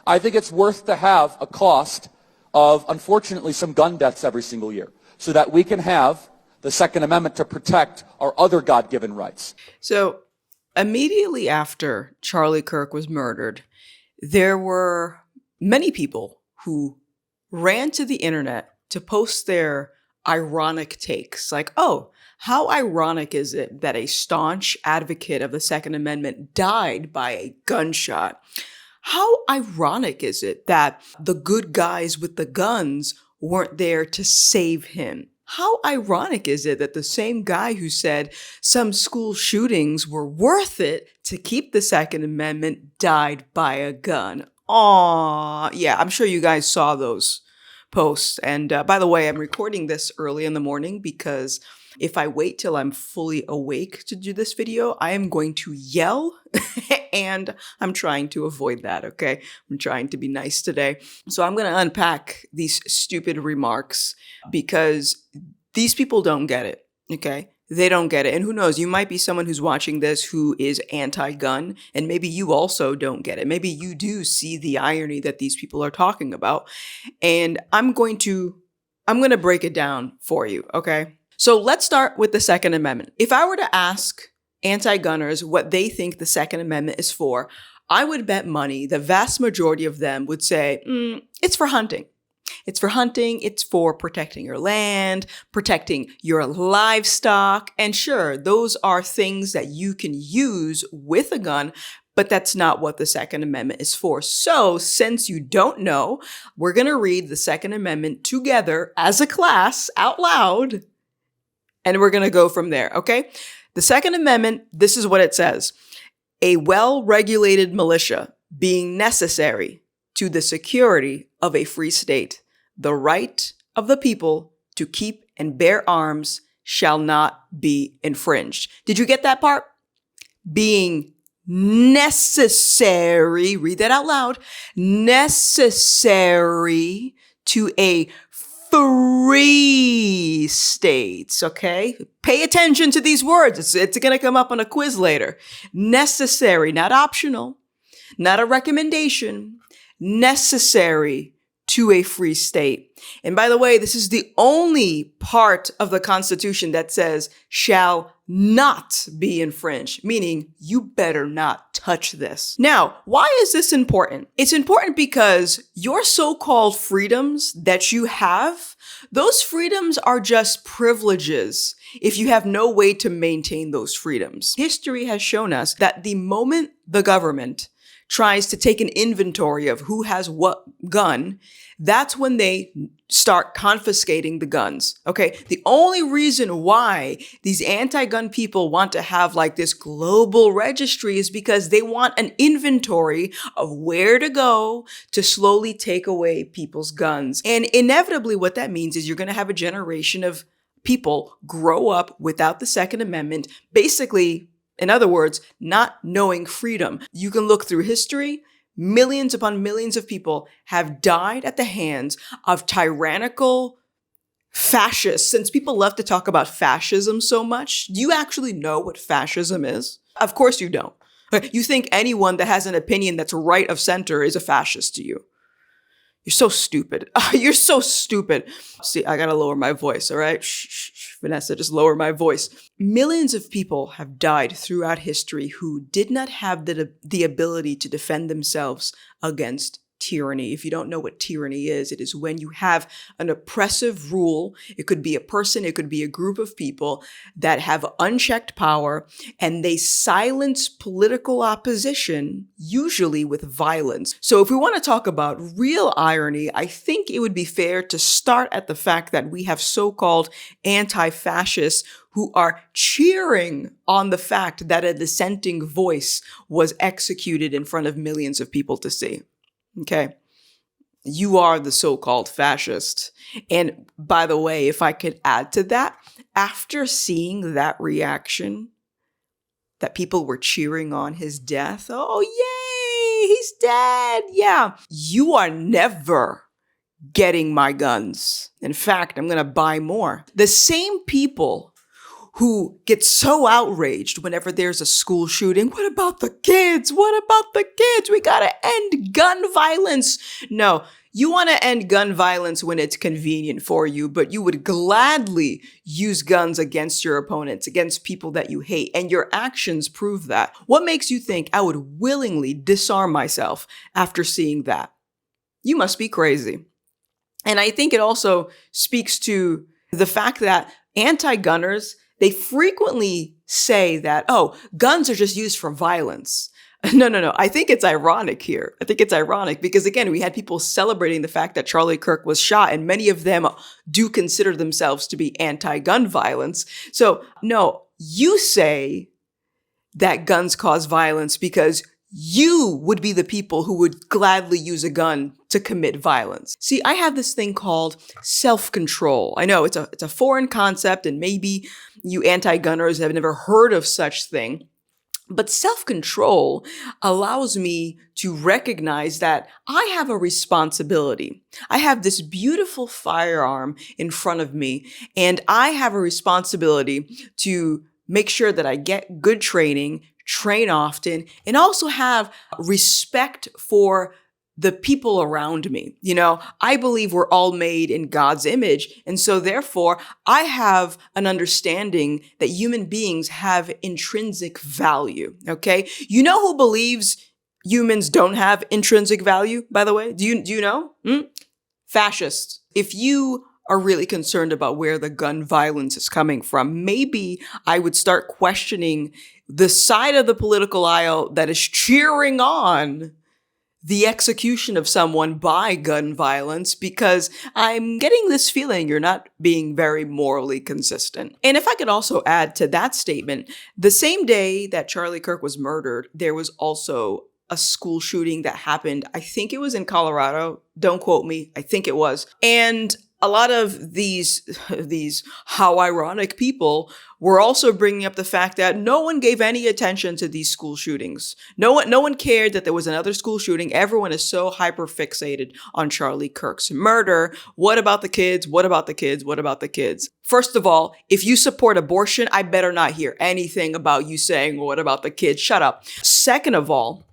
I think it's worth to have a cost of, unfortunately, some gun deaths every single year so that we can have the Second Amendment to protect our other God-given rights. So immediately after Charlie Kirk was murdered, there were many people who ran to the internet to post their ironic takes, like, oh, how ironic is it that a staunch advocate of the Second Amendment died by a gunshot? How ironic is it that the good guys with the guns weren't there to save him? How ironic is it that the same guy who said some school shootings were worth it to keep the Second Amendment died by a gun? Aw, yeah, I'm sure you guys saw those posts. And by the way, I'm recording this early in the morning because if I wait till I'm fully awake to do this video, I am going to yell and I'm trying to avoid that, okay? I'm trying to be nice today. So I'm going to unpack these stupid remarks because these people don't get it, okay? They don't get it. And who knows, you might be someone who's watching this who is anti-gun, and maybe you also don't get it. Maybe you do see the irony that these people are talking about. And I'm going to break it down for you, okay? So let's start with the Second Amendment. If I were to ask anti-gunners what they think the Second Amendment is for, I would bet money the vast majority of them would say, it's for hunting. It's for hunting, it's for protecting your land, protecting your livestock. And sure, those are things that you can use with a gun, but that's not what the Second Amendment is for. So since you don't know, we're going to read the Second Amendment together as a class out loud, and we're going to go from there, okay? The Second Amendment, this is what it says. A well-regulated militia being necessary to the security of a free state, the right of the people to keep and bear arms shall not be infringed. Did you get that part? Being necessary, read that out loud, necessary to a free states, okay? Pay attention to these words. It's going to come up on a quiz later. Necessary, not optional, not a recommendation, necessary to a free state. And by the way, this is the only part of the Constitution that says shall not be infringed, meaning you better not touch this. Now, why is this important? It's important because your so-called freedoms that you have, those freedoms are just privileges if you have no way to maintain those freedoms. History has shown us that the moment the government tries to take an inventory of who has what gun, that's when they start confiscating the guns, okay? The only reason why these anti-gun people want to have like this global registry is because they want an inventory of where to go to slowly take away people's guns. And inevitably what that means is you're going to have a generation of people grow up without the Second Amendment, basically, in other words, not knowing freedom. You can look through history. Millions upon millions of people have died at the hands of tyrannical fascists. Since people love to talk about fascism so much, do you actually know what fascism is? Of course you don't. You think anyone that has an opinion that's right of center is a fascist to you. You're so stupid. You're so stupid. See, I gotta lower my voice, all right? Shh, Vanessa, just lower my voice. Millions of people have died throughout history who did not have the ability to defend themselves against tyranny. If you don't know what tyranny is, it is when you have an oppressive rule. It could be a person, it could be a group of people that have unchecked power, and they silence political opposition, usually with violence. So if we want to talk about real irony, I think it would be fair to start at the fact that we have so-called anti-fascists who are cheering on the fact that a dissenting voice was executed in front of millions of people to see. Okay, you are the so-called fascist. And by the way, if I could add to that, after seeing that reaction, that people were cheering on his death, oh, yay, he's dead. Yeah, you are never getting my guns. In fact, I'm going to buy more. The same people who get so outraged whenever there's a school shooting. What about the kids? What about the kids? We gotta end gun violence. No, you want to end gun violence when it's convenient for you, but you would gladly use guns against your opponents, against people that you hate, and your actions prove that. What makes you think I would willingly disarm myself after seeing that? You must be crazy. And I think it also speaks to the fact that anti-gunners, they frequently say that, oh, guns are just used for violence. No. I think it's ironic here. I think it's ironic because, again, we had people celebrating the fact that Charlie Kirk was shot, and many of them do consider themselves to be anti-gun violence. So, no, you say that guns cause violence because you would be the people who would gladly use a gun to commit violence. See, I have this thing called self-control. I know it's a foreign concept, and maybe you anti-gunners have never heard of such thing. But self-control allows me to recognize that I have a responsibility. I have this beautiful firearm in front of me, and I have a responsibility to make sure that I get good training, train often, and also have respect for the people around me. You know, I believe we're all made in God's image. And so therefore, I have an understanding that human beings have intrinsic value. Okay. You know who believes humans don't have intrinsic value, by the way? Do you know? Fascists. If you are really concerned about where the gun violence is coming from, maybe I would start questioning the side of the political aisle that is cheering on the execution of someone by gun violence, because I'm getting this feeling you're not being very morally consistent. And if I could also add to that statement, the same day that Charlie Kirk was murdered, there was also a school shooting that happened. I think it was in Colorado. Don't quote me. I think it was. And a lot of these how ironic people were also bringing up the fact that no one gave any attention to these school shootings. No one cared that there was another school shooting. Everyone is so hyper fixated on Charlie Kirk's murder. What about the kids? What about the kids? What about the kids? First of all, if you support abortion, I better not hear anything about you saying, well, what about the kids? Shut up. Second of all,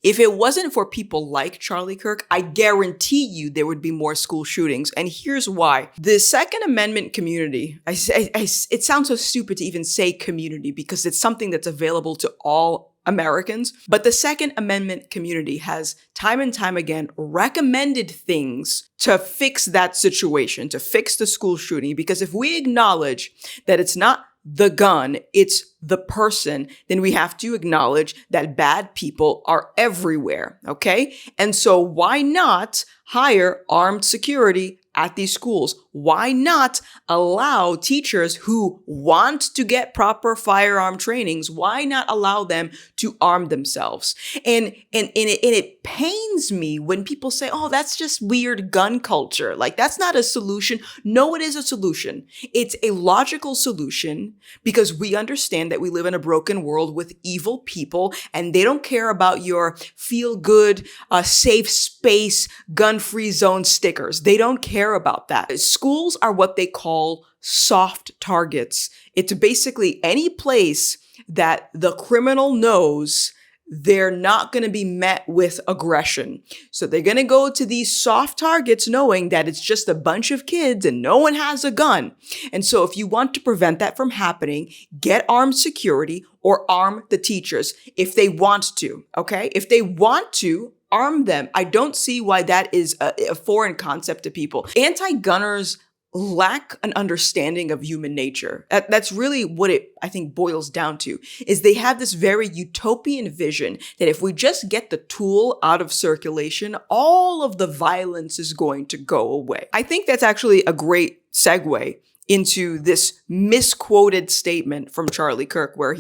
if it wasn't for people like Charlie Kirk, I guarantee you there would be more school shootings. And here's why. The Second Amendment community, it sounds so stupid to even say community because it's something that's available to all Americans. But the Second Amendment community has time and time again recommended things to fix that situation, to fix the school shooting. Because if we acknowledge that it's not the gun, it's the person, then we have to acknowledge that bad people are everywhere, okay? And so why not hire armed security at these schools? Why not allow teachers who want to get proper firearm trainings? Why not allow them to arm themselves? And it pains me when people say, oh, that's just weird gun culture. Like, that's not a solution. No, it is a solution. It's a logical solution because we understand that we live in a broken world with evil people and they don't care about your feel good, safe space, gun-free zone stickers. They don't care about that. Schools are what they call soft targets. It's basically any place that the criminal knows they're not going to be met with aggression. So they're going to go to these soft targets knowing that it's just a bunch of kids and no one has a gun. And so if you want to prevent that from happening, get armed security or arm the teachers if they want to, okay? If they want to, arm them. I don't see why that is a foreign concept to people. Anti-gunners lack an understanding of human nature. That's really what it, I think, boils down to, is they have this very utopian vision that if we just get the tool out of circulation, all of the violence is going to go away. I think that's actually a great segue into this misquoted statement from Charlie Kirk, where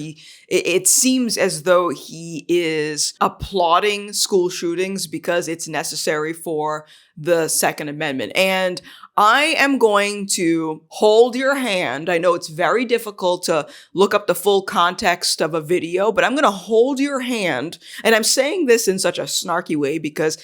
it seems as though he is applauding school shootings because it's necessary for the Second Amendment. And I am going to hold your hand. I know it's very difficult to look up the full context of a video, but I'm going to hold your hand. And I'm saying this in such a snarky way because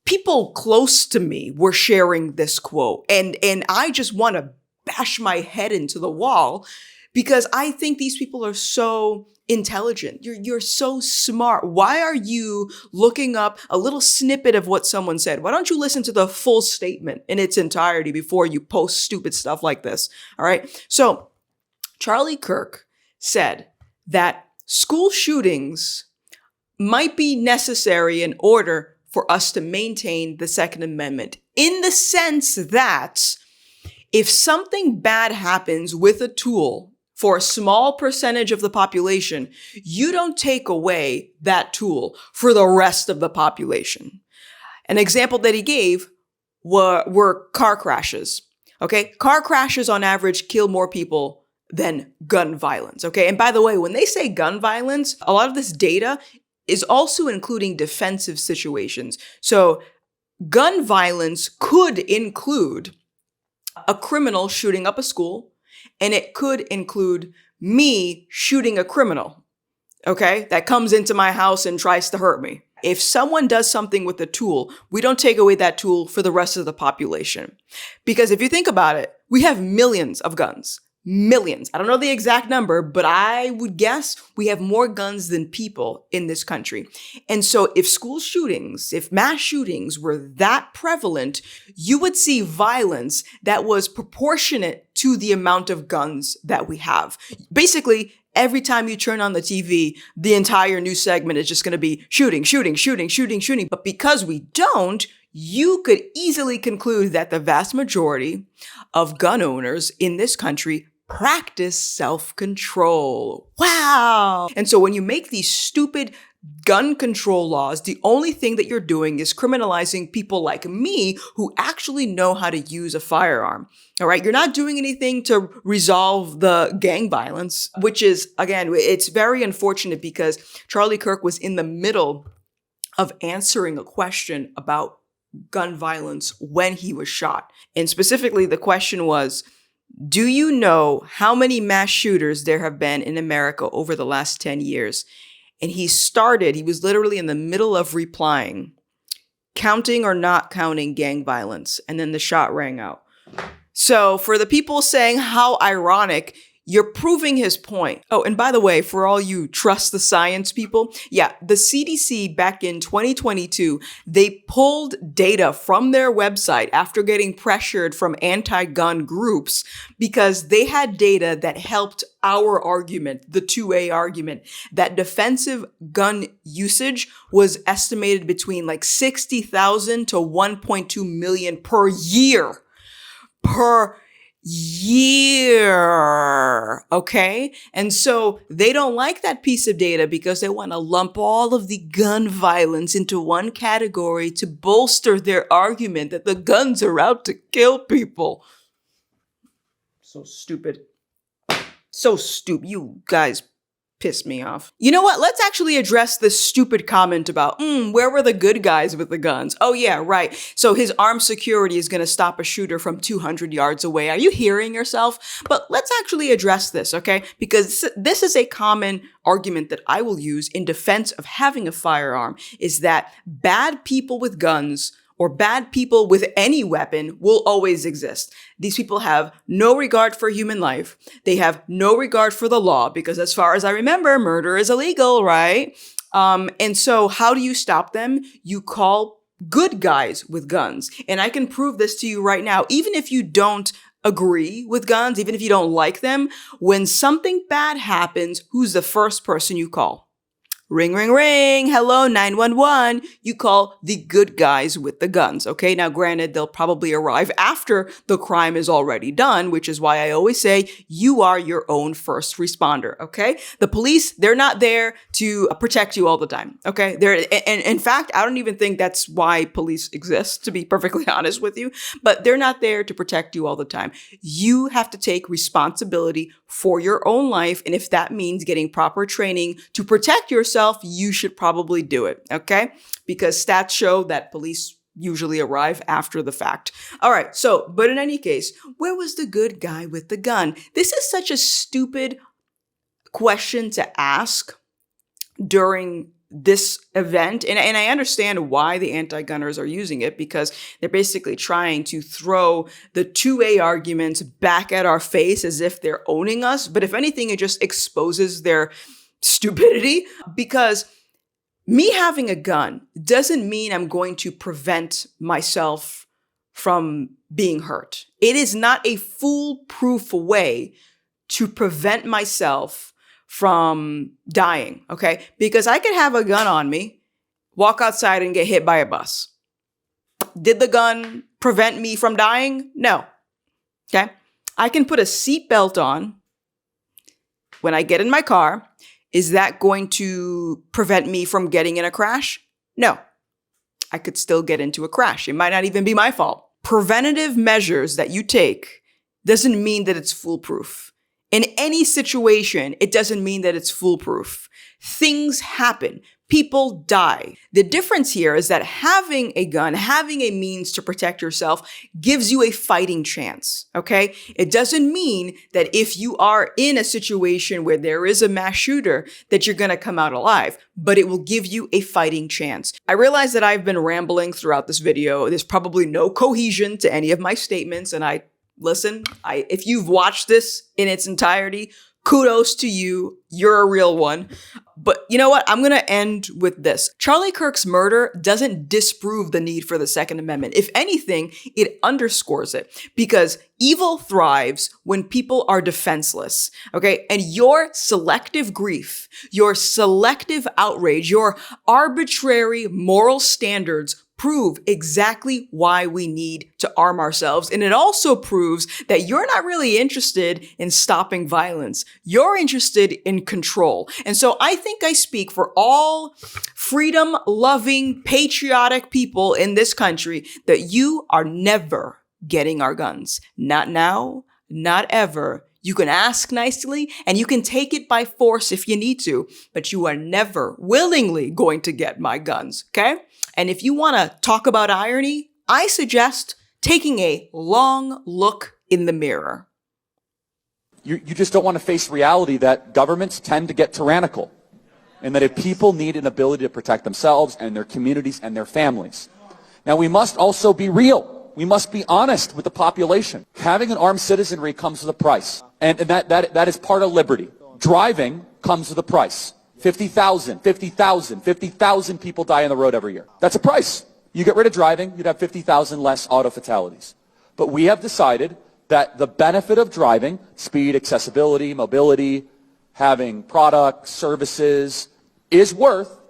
people close to me were sharing this quote. And I just want to bash my head into the wall because I think these people are so intelligent. You're so smart. Why are you looking up a little snippet of what someone said? Why don't you listen to the full statement in its entirety before you post stupid stuff like this? All right. So Charlie Kirk said that school shootings might be necessary in order for us to maintain the Second Amendment, in the sense that if something bad happens with a tool for a small percentage of the population, you don't take away that tool for the rest of the population. An example that he gave were car crashes. Okay, car crashes on average kill more people than gun violence. Okay, and by the way, when they say gun violence, a lot of this data is also including defensive situations. So gun violence could include a criminal shooting up a school, and it could include me shooting a criminal, okay, that comes into my house and tries to hurt me. If someone does something with a tool, we don't take away that tool for the rest of the population. Because if you think about it, we have millions of guns. Millions. I don't know the exact number, but I would guess we have more guns than people in this country. And so if school shootings, if mass shootings were that prevalent, you would see violence that was proportionate to the amount of guns that we have. Basically, every time you turn on the TV, the entire news segment is just going to be shooting, shooting, shooting, shooting, shooting. But because we don't, you could easily conclude that the vast majority of gun owners in this country practice self-control. Wow. And so when you make these stupid gun control laws, the only thing that you're doing is criminalizing people like me who actually know how to use a firearm. All right. You're not doing anything to resolve the gang violence, which is, again, it's very unfortunate because Charlie Kirk was in the middle of answering a question about gun violence when he was shot. And specifically, the question was, do you know how many mass shooters there have been in America over the last 10 years? And he was literally in the middle of replying, counting or not counting gang violence. And then the shot rang out. So for the people saying how ironic, you're proving his point. Oh, and by the way, for all you trust the science people, yeah, the CDC back in 2022, they pulled data from their website after getting pressured from anti-gun groups because they had data that helped our argument, the 2A argument, that defensive gun usage was estimated between like 60,000 to 1.2 million per year. Okay? And so they don't like that piece of data because they want to lump all of the gun violence into one category to bolster their argument that the guns are out to kill people. So stupid. So stupid. You guys piss me off. You know what? Let's actually address this stupid comment about, where were the good guys with the guns? Oh yeah, right. So his armed security is going to stop a shooter from 200 yards away. Are you hearing yourself? But let's actually address this, okay? Because this is a common argument that I will use in defense of having a firearm, is that bad people with guns or bad people with any weapon will always exist. These people have no regard for human life. They have no regard for the law because as far as I remember, murder is illegal, right? And so how do you stop them? You call good guys with guns. And I can prove this to you right now. Even if you don't agree with guns, even if you don't like them, when something bad happens, who's the first person you call? Ring, ring, ring. Hello, 911. You call the good guys with the guns. Okay. Now, granted, they'll probably arrive after the crime is already done, which is why I always say you are your own first responder. Okay. The police, they're not there to protect you all the time. Okay. And in fact, I don't even think that's why police exist, to be perfectly honest with you, but they're not there to protect you all the time. You have to take responsibility for your own life. And if that means getting proper training to protect yourself, you should probably do it, okay? Because stats show that police usually arrive after the fact. All right, so, but in any case, where was the good guy with the gun? This is such a stupid question to ask during this event, and I understand why the anti-gunners are using it, because they're basically trying to throw the 2A arguments back at our face as if they're owning us. But if anything, it just exposes their stupidity, because me having a gun doesn't mean I'm going to prevent myself from being hurt. It is not a foolproof way to prevent myself from dying, okay? Because I could have a gun on me, walk outside and get hit by a bus. Did the gun prevent me from dying? No, okay? I can put a seatbelt on when I get in my car. Is that going to prevent me from getting in a crash? No, I could still get into a crash. It might not even be my fault. Preventative measures that you take doesn't mean that it's foolproof. In any situation, it doesn't mean that it's foolproof. Things happen. People die. The difference here is that having a gun, having a means to protect yourself, gives you a fighting chance, okay? It doesn't mean that if you are in a situation where there is a mass shooter, that you're gonna come out alive, but it will give you a fighting chance. I realize that I've been rambling throughout this video. There's probably no cohesion to any of my statements, and listen, if you've watched this in its entirety, kudos to you. You're a real one. But you know what? I'm going to end with this. Charlie Kirk's murder doesn't disprove the need for the Second Amendment. If anything, it underscores it, because evil thrives when people are defenseless. Okay. And your selective grief, your selective outrage, your arbitrary moral standards prove exactly why we need to arm ourselves. And it also proves that you're not really interested in stopping violence. You're interested in control. And so I think I speak for all freedom-loving, patriotic people in this country that you are never getting our guns. Not now, not ever. You can ask nicely and you can take it by force if you need to, but you are never willingly going to get my guns, okay? And if you want to talk about irony, I suggest taking a long look in the mirror. You just don't want to face reality that governments tend to get tyrannical, and that if people need an ability to protect themselves and their communities and their families. Now, we must also be real. We must be honest with the population. Having an armed citizenry comes with a price, and that is part of liberty. Driving comes with a price. 50,000 people die on the road every year. That's a price. You get rid of driving, you'd have 50,000 less auto fatalities. But we have decided that the benefit of driving, speed, accessibility, mobility, having products, services, is worth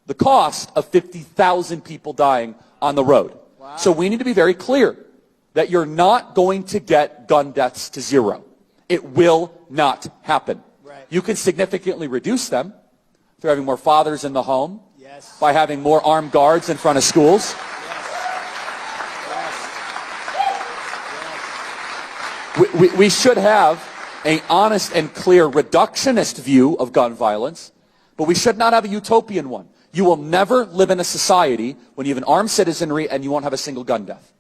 the cost of 50,000 people dying on the road. Wow. So we need to be very clear that you're not going to get gun deaths to zero. It will not happen. Right. You can significantly reduce them through having more fathers in the home, yes, by having more armed guards in front of schools. We should have an honest and clear reductionist view of gun violence, but we should not have a utopian one. You will never live in a society when you have an armed citizenry and you won't have a single gun death.